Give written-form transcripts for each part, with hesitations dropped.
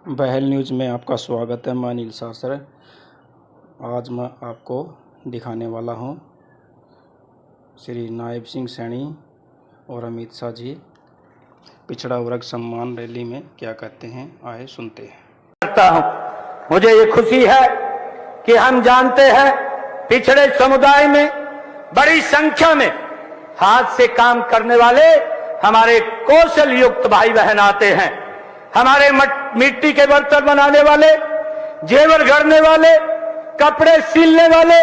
बहल news में आपका स्वागत है। मैं अनिल शास्त्र। आज मैं आपको दिखाने वाला हूं श्री नायब सिंह सैनी और अमित शाह जी पिछड़ा वर्ग सम्मान रैली में क्या कहते हैं, आए सुनते हैं। करता हूं। मुझे ये खुशी है कि हम जानते हैं पिछड़े समुदाय में बड़ी संख्या में हाथ से काम करने वाले हमारे कौशल युक्त भाई बहन आते हैं। हमारे मिट्टी के बर्तन बनाने वाले, जेवर गढ़ने वाले, कपड़े सिलने वाले,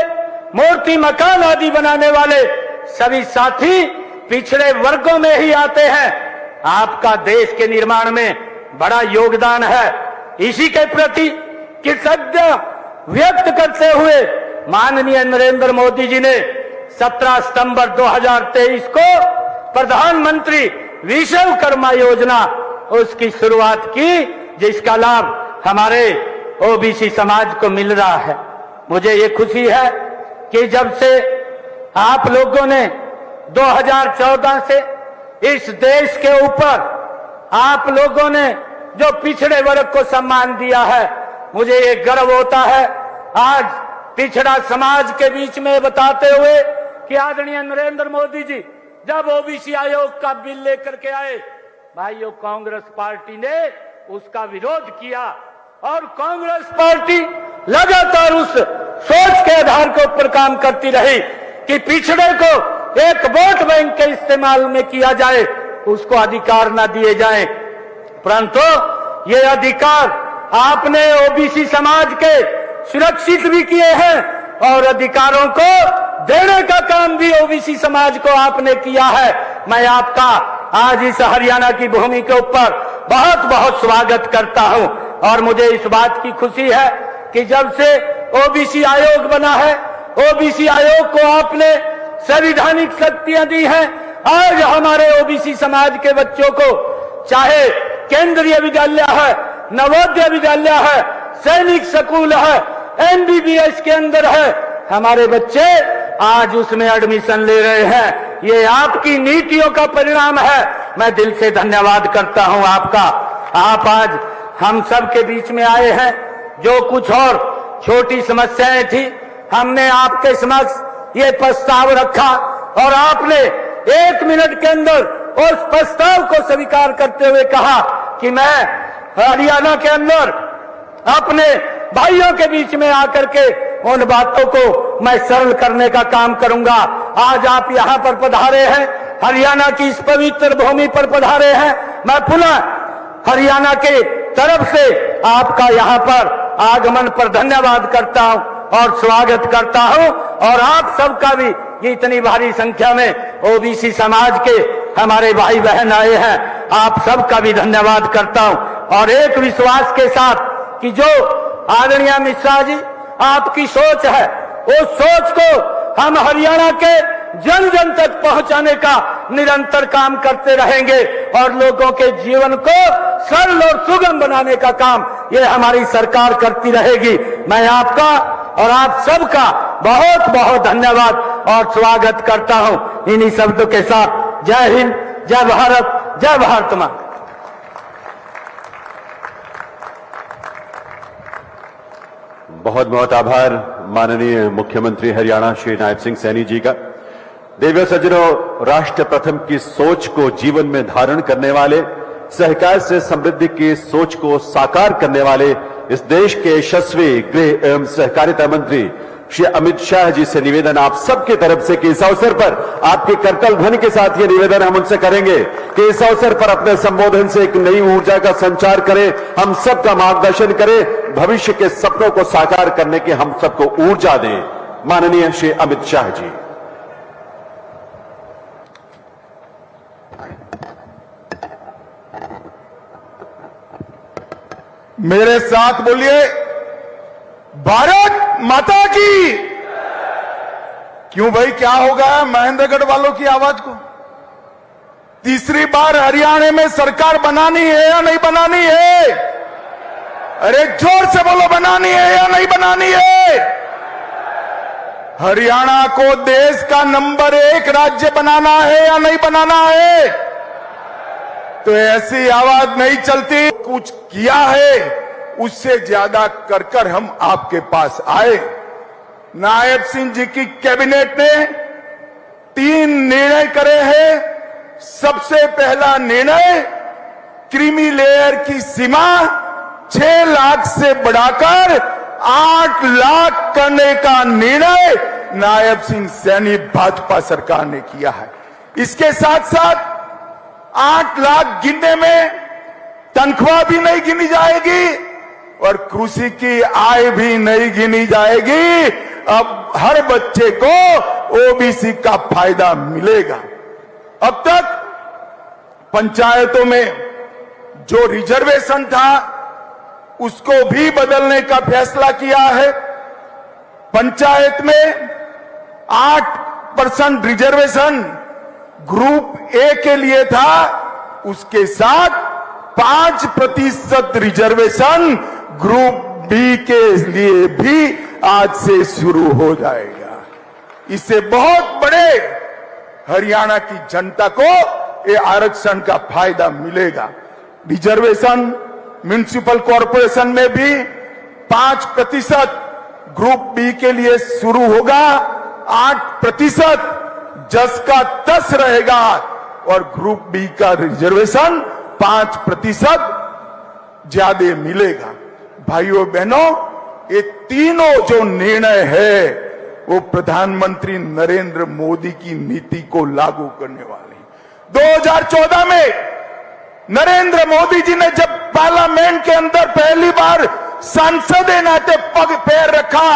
मूर्ति मकान आदि बनाने वाले सभी साथी पिछड़े वर्गों में ही आते हैं। आपका देश के निर्माण में बड़ा योगदान है। इसी के प्रति कृतज्ञता व्यक्त करते हुए माननीय नरेंद्र मोदी जी ने 17 सितंबर 2023 को प्रधानमंत्री विश्वकर्मा योजना उसकी शुरुआत की, जिसका लाभ हमारे ओबीसी समाज को मिल रहा है। मुझे ये खुशी है कि जब से आप लोगों ने 2014 से इस देश के ऊपर आप लोगों ने जो पिछड़े वर्ग को सम्मान दिया है, मुझे ये गर्व होता है आज पिछड़ा समाज के बीच में बताते हुए कि आदरणीय नरेंद्र मोदी जी जब ओबीसी आयोग का बिल लेकर के आए, भाइयों कांग्रेस पार्टी ने उसका विरोध किया और कांग्रेस पार्टी लगातार उस सोच के आधार के ऊपर काम करती रही कि पिछड़े को एक वोट बैंक के इस्तेमाल में किया जाए, उसको अधिकार ना दिए जाए। परंतु ये अधिकार आपने ओबीसी समाज के सुरक्षित भी किए हैं और अधिकारों को देने का काम भी ओबीसी समाज को आपने किया है। मैं आपका आज इस हरियाणा की भूमि के ऊपर बहुत बहुत स्वागत करता हूं और मुझे इस बात की खुशी है कि जब से ओबीसी आयोग बना है, ओबीसी आयोग को आपने संवैधानिक शक्तियां दी हैं। आज हमारे ओबीसी समाज के बच्चों को चाहे केंद्रीय विद्यालय है, नवोदय विद्यालय है, सैनिक स्कूल है, एमबीबीएस के अंदर है, हमारे बच्चे आज उसमें एडमिशन ले रहे हैं। ये आपकी नीतियों का परिणाम है। मैं दिल से धन्यवाद करता हूं आपका। आप आज हम सब के बीच में आए हैं। जो कुछ और छोटी समस्याएं थी, हमने आपके समक्ष ये प्रस्ताव रखा और आपने 1 मिनट के अंदर उस प्रस्ताव को स्वीकार करते हुए कहा कि मैं हरियाणा के अंदर अपने भाइयों के बीच में आकर के उन बातों को मैं सरल करने का काम करूंगा। आज आप यहां पर पधारे हैं, हरियाणा की इस पवित्र भूमि पर पधारे हैं। मैं पुनः हरियाणा के तरफ से आपका यहां पर आगमन पर धन्यवाद करता हूं और स्वागत करता हूं और आप सबका भी ये इतनी भारी संख्या में ओबीसी समाज के हमारे भाई बहन आए हैं, आप सबका भी धन्यवाद करता हूं और एक विश्वास के साथ कि जो आदरणीय अमित शाह जी आपकी सोच है, उस सोच को हम हरियाणा के जन जन तक पहुंचाने का निरंतर काम करते रहेंगे और लोगों के जीवन को सरल और सुगम बनाने का काम ये हमारी सरकार करती रहेगी। मैं आपका और आप सबका बहुत बहुत धन्यवाद और स्वागत करता हूं। इन्हीं शब्दों के साथ जय हिंद, जय भारत, जय भारत मां। बहुत बहुत आभार माननीय मुख्यमंत्री हरियाणा श्री नायब सिंह सैनी जी का। देवियों सज्जनों, राष्ट्र प्रथम की सोच को जीवन में धारण करने वाले, सहकार से समृद्धि की सोच को साकार करने वाले इस देश के यशस्वी गृह एवं सहकारिता मंत्री श्री अमित शाह जी से निवेदन आप सबकी तरफ से कि इस अवसर पर आपके करतल ध्वनि के साथ ये निवेदन हम उनसे करेंगे कि इस अवसर पर अपने संबोधन से एक नई ऊर्जा का संचार करें, हम सबका मार्गदर्शन करें, भविष्य के सपनों को साकार करने की हम सबको ऊर्जा दें। माननीय श्री अमित शाह जी। मेरे साथ बोलिए, भारत माता की। क्यों भाई, क्या हो गया महेंद्रगढ़ वालों की आवाज को? तीसरी बार हरियाणा में सरकार बनानी है या नहीं बनानी है? अरे जोर से बोलो, बनानी है या नहीं बनानी है? हरियाणा को देश का नंबर 1 राज्य बनाना है या नहीं बनाना है? तो ऐसी आवाज नहीं चलती। कुछ किया है उससे ज्यादा कर कर हम आपके पास आए। नायब सिंह जी की कैबिनेट ने 3 निर्णय करे हैं। सबसे पहला निर्णय, क्रीमी लेयर की सीमा 6 लाख से बढ़ाकर 8 लाख करने का निर्णय नायब सिंह सैनी भाजपा सरकार ने किया है। इसके साथ साथ 8 लाख गिनने में तनख्वाह भी नहीं गिनी जाएगी और कृषि की आय भी नहीं गिनी जाएगी। अब हर बच्चे को ओबीसी का फायदा मिलेगा। अब तक पंचायतों में जो रिजर्वेशन था उसको भी बदलने का फैसला किया है। पंचायत में 8% रिजर्वेशन ग्रुप ए के लिए था, उसके साथ 5% रिजर्वेशन ग्रुप बी के लिए भी आज से शुरू हो जाएगा। इससे बहुत बड़े हरियाणा की जनता को ये आरक्षण का फायदा मिलेगा। रिजर्वेशन म्युनिसिपल कॉरपोरेशन में भी 5% ग्रुप बी के लिए शुरू होगा, 8% जस का तस रहेगा और ग्रुप बी का रिजर्वेशन 5% ज्यादा मिलेगा। भाइयों बहनों, ये तीनों जो निर्णय है वो प्रधानमंत्री नरेंद्र मोदी की नीति को लागू करने वाले हैं। 2014 में नरेंद्र मोदी जी ने जब पार्लियामेंट के अंदर पहली बार सांसद के नाते पैर रखा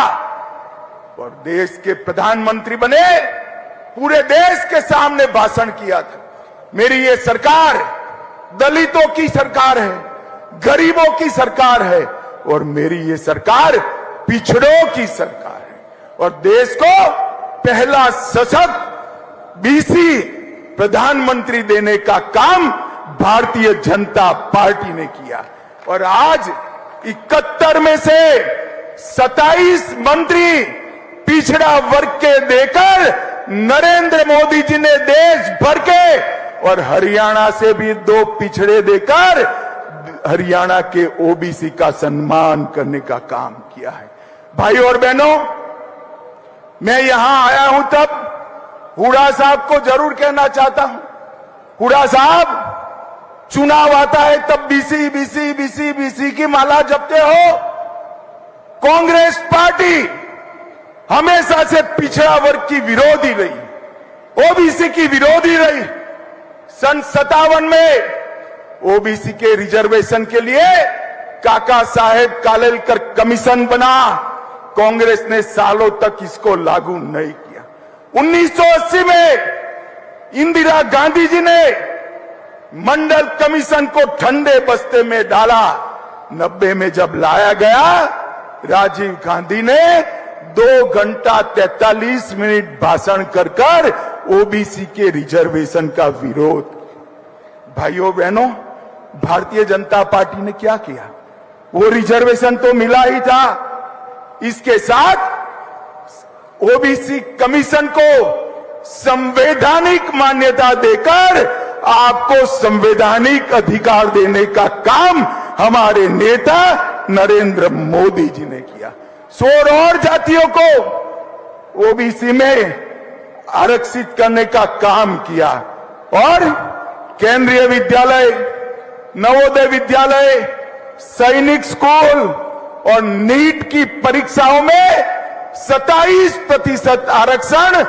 और देश के प्रधानमंत्री बने, पूरे देश के सामने भाषण किया था, मेरी ये सरकार दलितों की सरकार है, गरीबों की सरकार है और मेरी ये सरकार पिछड़ों की सरकार है और देश को पहला सशक्त बीसी प्रधानमंत्री देने का काम भारतीय जनता पार्टी ने किया। और आज 71 में से 27 मंत्री पिछड़ा वर्ग के देकर नरेंद्र मोदी जी ने देश भर के और हरियाणा से भी 2 पिछड़े देकर हरियाणा के ओबीसी का सम्मान करने का काम किया है। भाइयों और बहनों, मैं यहां आया हूं तब हुड्डा साहब को जरूर कहना चाहता हूं, हुड्डा साहब, चुनाव आता है तब बीसी बीसी बीसी बीसी की माला जपते हो। कांग्रेस पार्टी हमेशा से पिछड़ा वर्ग की विरोधी रही, ओबीसी की विरोधी रही। सन 57 में ओबीसी के रिजर्वेशन के लिए काका साहेब कालेलकर कमीशन बना, कांग्रेस ने सालों तक इसको लागू नहीं किया। 1980 में इंदिरा गांधी जी ने मंडल कमीशन को ठंडे बस्ते में डाला। 90 में जब लाया गया, राजीव गांधी ने 2 घंटा 43 मिनट भाषण कर ओबीसी के रिजर्वेशन का विरोध। भाइयों बहनों, भारतीय जनता पार्टी ने क्या किया? वो रिजर्वेशन तो मिला ही था, इसके साथ ओबीसी कमीशन को संवैधानिक मान्यता देकर आपको संवैधानिक अधिकार देने का काम हमारे नेता नरेंद्र मोदी जी ने किया। 16 और जातियों को ओबीसी में आरक्षित करने का काम किया और केंद्रीय विद्यालय, नवोदय विद्यालय, सैनिक स्कूल और नीट की परीक्षाओं में 27% आरक्षण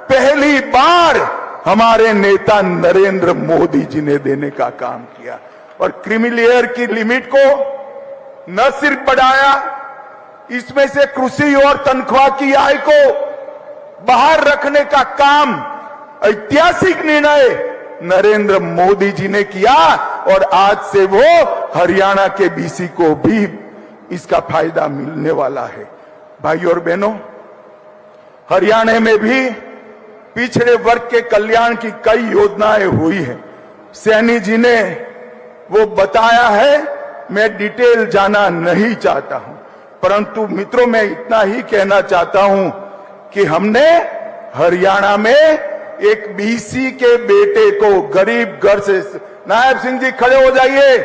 पहली बार हमारे नेता नरेंद्र मोदी जी ने देने का काम किया। और क्रीमी लेयर की लिमिट को न सिर्फ बढ़ाया, इसमें से कृषि और तनख्वाह की आय को बाहर रखने का काम, ऐतिहासिक निर्णय नरेंद्र मोदी जी ने किया और आज से वो हरियाणा के बीसी को भी इसका फायदा मिलने वाला है। भाइयों और बहनों, हरियाणा में भी पिछड़े वर्ग के कल्याण की कई योजनाएं हुई है। सैनी जी ने वो बताया है, मैं डिटेल जाना नहीं चाहता हूं, परंतु मित्रों मैं इतना ही कहना चाहता हूं कि हमने हरियाणा में एक बीसी के बेटे को गरीब घर से, नायब सिंह जी खड़े हो जाइए,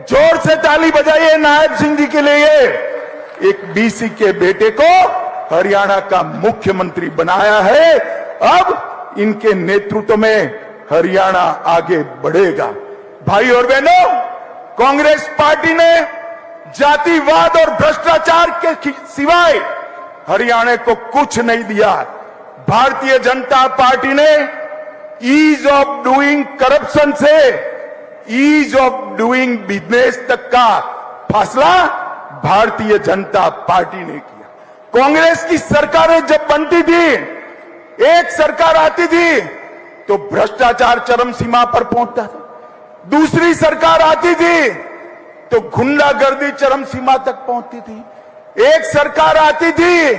जोर से ताली बजाइए नायब सिंह जी के लिए। एक बीसी के बेटे को हरियाणा का मुख्यमंत्री बनाया है। अब इनके नेतृत्व में हरियाणा आगे बढ़ेगा। भाई और बहनों, कांग्रेस पार्टी ने जातिवाद और भ्रष्टाचार के सिवाय हरियाणा को कुछ नहीं दिया। भारतीय जनता पार्टी ने ईज ऑफ डूइंग करप्शन से ईज ऑफ डूइंग बिजनेस तक का फैसला भारतीय जनता पार्टी ने किया। कांग्रेस की सरकारें जब बनती थी, एक सरकार आती थी तो भ्रष्टाचार चरम सीमा पर पहुंचता था, दूसरी सरकार आती थी तो गुंडागर्दी चरम सीमा तक पहुंचती थी, एक सरकार आती थी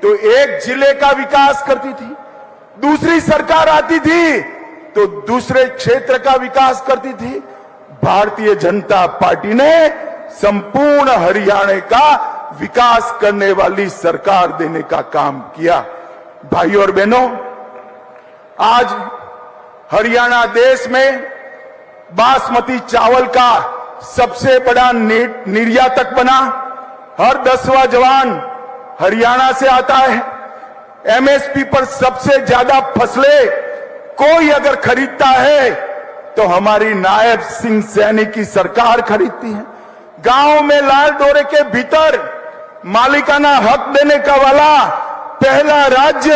तो एक जिले का विकास करती थी, दूसरी सरकार आती थी तो दूसरे क्षेत्र का विकास करती थी। भारतीय जनता पार्टी ने संपूर्ण हरियाणा का विकास करने वाली सरकार देने का काम किया। भाई और बहनों, आज हरियाणा देश में बासमती चावल का सबसे बड़ा निर्यातक बना। हर 10वां जवान हरियाणा से आता है। एमएसपी पर सबसे ज्यादा फसलें कोई अगर खरीदता है तो हमारी नायब सिंह सैनी की सरकार खरीदती है। गांव में लाल डोरे के भीतर मालिकाना हक देने का वाला पहला राज्य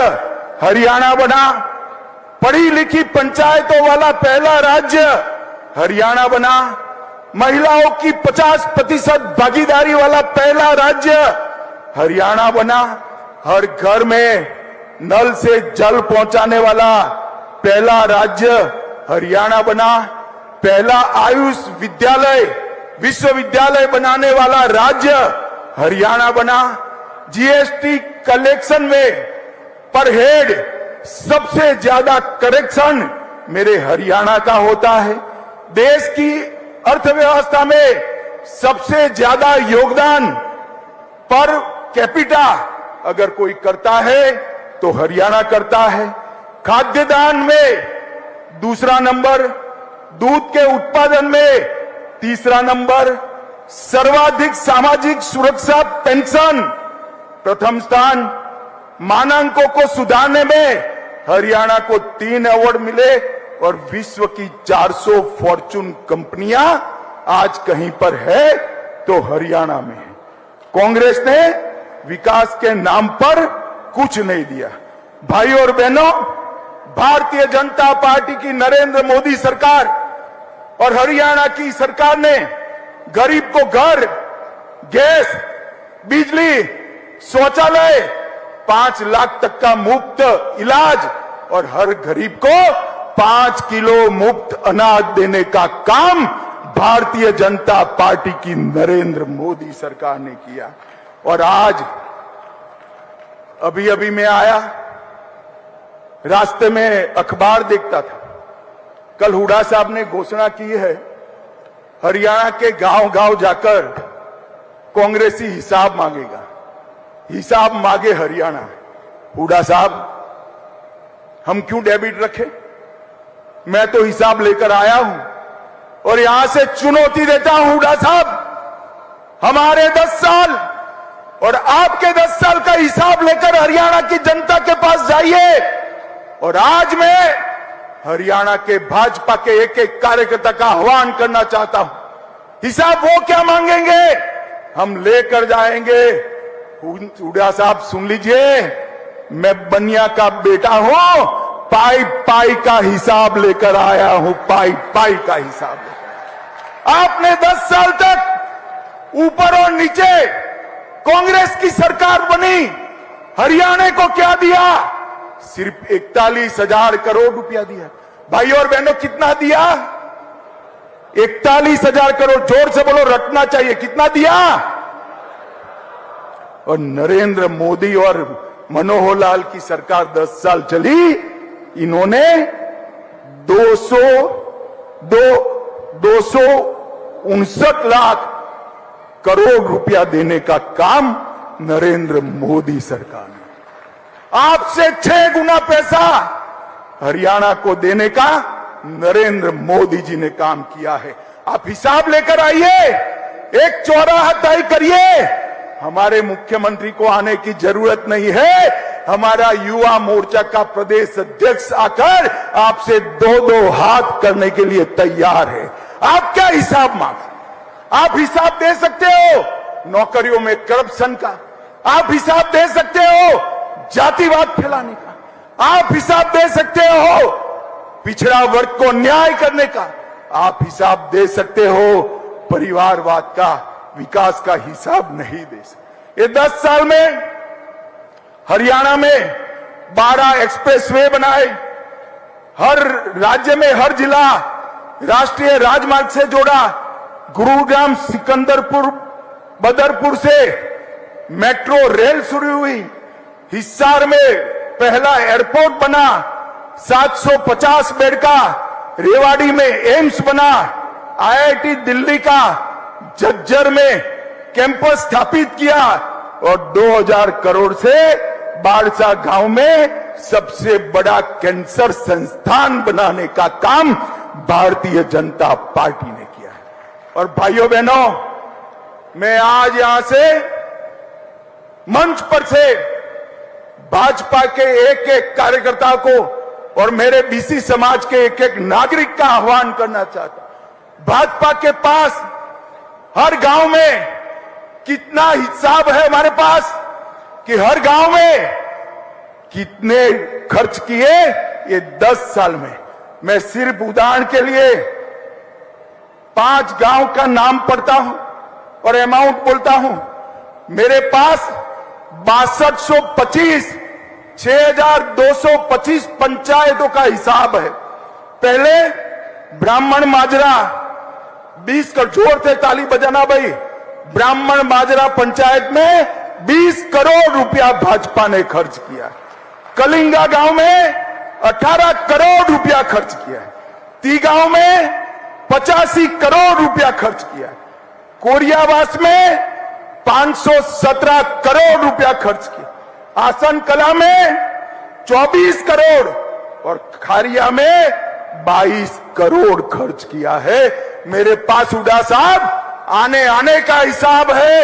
हरियाणा बना। पढ़ी लिखी पंचायतों वाला पहला राज्य हरियाणा बना। महिलाओं की 50% भागीदारी वाला पहला राज्य हरियाणा बना। हर घर में नल से जल पहुंचाने वाला पहला राज्य हरियाणा बना। पहला आयुष विद्यालय विश्वविद्यालय बनाने वाला राज्य हरियाणा बना। जीएसटी कलेक्शन में पर हेड सबसे ज्यादा करेक्शन मेरे हरियाणा का होता है। देश की अर्थव्यवस्था में सबसे ज्यादा योगदान पर कैपिटा अगर कोई करता है तो हरियाणा करता है। खाद्यदान में दूसरा नंबर, दूध के उत्पादन में तीसरा नंबर, सर्वाधिक सामाजिक सुरक्षा पेंशन प्रथम स्थान। मानकों को सुधारने में हरियाणा को 3 अवार्ड मिले और विश्व की 400 फॉर्चून कंपनियां आज कहीं पर है तो हरियाणा में है। कांग्रेस ने विकास के नाम पर कुछ नहीं दिया। भाई और बहनों, भारतीय जनता पार्टी की नरेंद्र मोदी सरकार और हरियाणा की सरकार ने गरीब को घर, गैस, बिजली, शौचालय, 5 लाख तक का मुफ्त इलाज और हर गरीब को 5 किलो मुफ्त अनाज देने का काम भारतीय जनता पार्टी की नरेंद्र मोदी सरकार ने किया। और आज अभी अभी मैं आया, रास्ते में अखबार देखता था, कल हुड्डा साहब ने घोषणा की है हरियाणा के गांव गांव जाकर कांग्रेसी हिसाब मांगेगा। हिसाब मांगे हरियाणा। हुड्डा साहब, हम क्यों डेबिट रखें? मैं तो हिसाब लेकर आया हूं और यहां से चुनौती देता हूं हुड्डा साहब, हमारे 10 साल और आपके 10 साल का हिसाब लेकर हरियाणा की जनता के पास जाइए। और आज मैं हरियाणा के भाजपा के एक एक कार्यकर्ता का आह्वान करना चाहता हूं, हिसाब वो क्या मांगेंगे हम लेकर जाएंगे। हुड्डा साहब सुन लीजिए, मैं बनिया का बेटा हूं, पाई पाई का हिसाब लेकर आया हूं, पाई पाई का हिसाब लेकर। आपने 10 साल तक ऊपर और नीचे कांग्रेस की सरकार बनी, हरियाणा को क्या दिया? सिर्फ 41,000 करोड़ रुपया दिया। भाई और बहनों, कितना दिया? 41,000 करोड़। जोर से बोलो, रटना चाहिए। कितना दिया? और नरेंद्र मोदी और मनोहर लाल की सरकार 10 साल चली, इन्होंने 259 लाख करोड़ रुपया देने का काम नरेंद्र मोदी सरकार ने, आपसे 6 गुना पैसा हरियाणा को देने का नरेंद्र मोदी जी ने काम किया है। आप हिसाब लेकर आइए, एक चौराहा तय करिए। हमारे मुख्यमंत्री को आने की जरूरत नहीं है, हमारा युवा मोर्चा का प्रदेश अध्यक्ष आकर आपसे दो हाथ करने के लिए तैयार है। आप क्या हिसाब मांगे? आप हिसाब दे सकते हो नौकरियों में करप्शन का, आप हिसाब दे सकते हो जातिवाद फैलाने का, आप हिसाब दे सकते हो पिछड़ा वर्ग को न्याय करने का, आप हिसाब दे सकते हो परिवारवाद का, विकास का हिसाब नहीं दे सकते। ये 10 साल में हरियाणा में 12 एक्सप्रेसवे बनाए, हर राज्य में हर जिला राष्ट्रीय राजमार्ग से जोड़ा, गुरुग्राम सिकंदरपुर बदरपुर से मेट्रो रेल शुरू हुई, हिसार में पहला एयरपोर्ट बना, 750 बेड का, रेवाड़ी में एम्स बना, आईआईटी दिल्ली का झज्जर में कैंपस स्थापित किया और 2000 करोड़ से बाड़सा गांव में सबसे बड़ा कैंसर संस्थान बनाने का काम भारतीय जनता पार्टी ने किया है। और भाइयों बहनों, मैं आज यहां से मंच पर से भाजपा के एक एक कार्यकर्ता को और मेरे बीसी समाज के एक एक नागरिक का आह्वान करना चाहता हूं। भाजपा के पास हर गांव में कितना हिसाब है हमारे पास कि हर गांव में कितने खर्च किए ये 10 साल में। मैं सिर्फ उदाहरण के लिए 5 गांव का नाम पढ़ता हूं और अमाउंट बोलता हूं। मेरे पास 6225 6225 पंचायतों का हिसाब है। पहले ब्राह्मण माजरा 20 करोड़, जोर से ताली बजाना भाई, ब्राह्मण माजरा पंचायत में 20 करोड़ रुपया भाजपा ने खर्च किया। कलिंगा गांव में 18 करोड़ रुपया खर्च किया। ती गांव में 85 करोड़ रुपया खर्च किया। कोरियावास में 517 करोड़ रुपया खर्च किया। आसन कला में 24 करोड़ और खारिया में 22 करोड़ खर्च किया है। मेरे पास हुड्डा साहब आने का हिसाब है।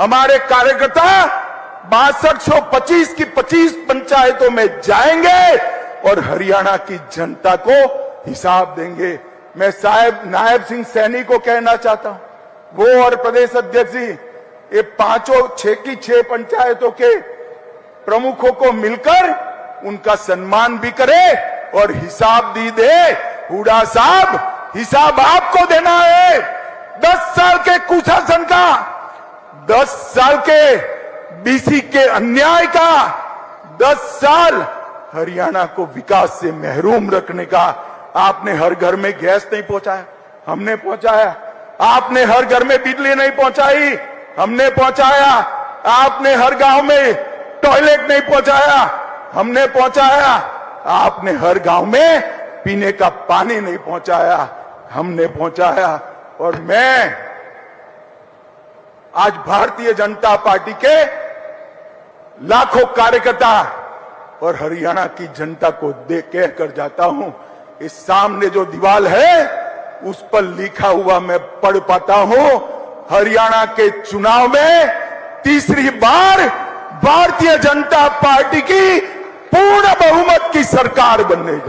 हमारे कार्यकर्ता 6225 की 25 पंचायतों में जाएंगे और हरियाणा की जनता को हिसाब देंगे। मैं साहब नायब सिंह सैनी को कहना चाहता हूं, वो और प्रदेश अध्यक्ष जी ये 6 की 6 पंचायतों के प्रमुखों को मिलकर उनका सम्मान भी करे और हिसाब दी दे। हुड्डा साहब, हिसाब आपको देना है 10 साल के कुशासन का, 10 साल के बीसी के अन्याय का, 10 साल हरियाणा को विकास से महरूम रखने का। आपने हर घर में गैस नहीं पहुंचाया, हमने पहुंचाया। आपने हर घर में बिजली नहीं पहुंचाई, हमने पहुंचाया। आपने हर गांव में टॉयलेट नहीं पहुंचाया, हमने पहुंचाया। आपने हर गांव में पीने का पानी नहीं पहुंचाया, हमने पहुंचाया। और मैं आज भारतीय जनता पार्टी के लाखों कार्यकर्ता और हरियाणा की जनता को देख कहकर जाता हूं, इस सामने जो दीवार है उस पर लिखा हुआ मैं पढ़ पाता हूं, हरियाणा के चुनाव में तीसरी बार भारतीय जनता पार्टी की पूर्ण बहुमत की सरकार बनने जा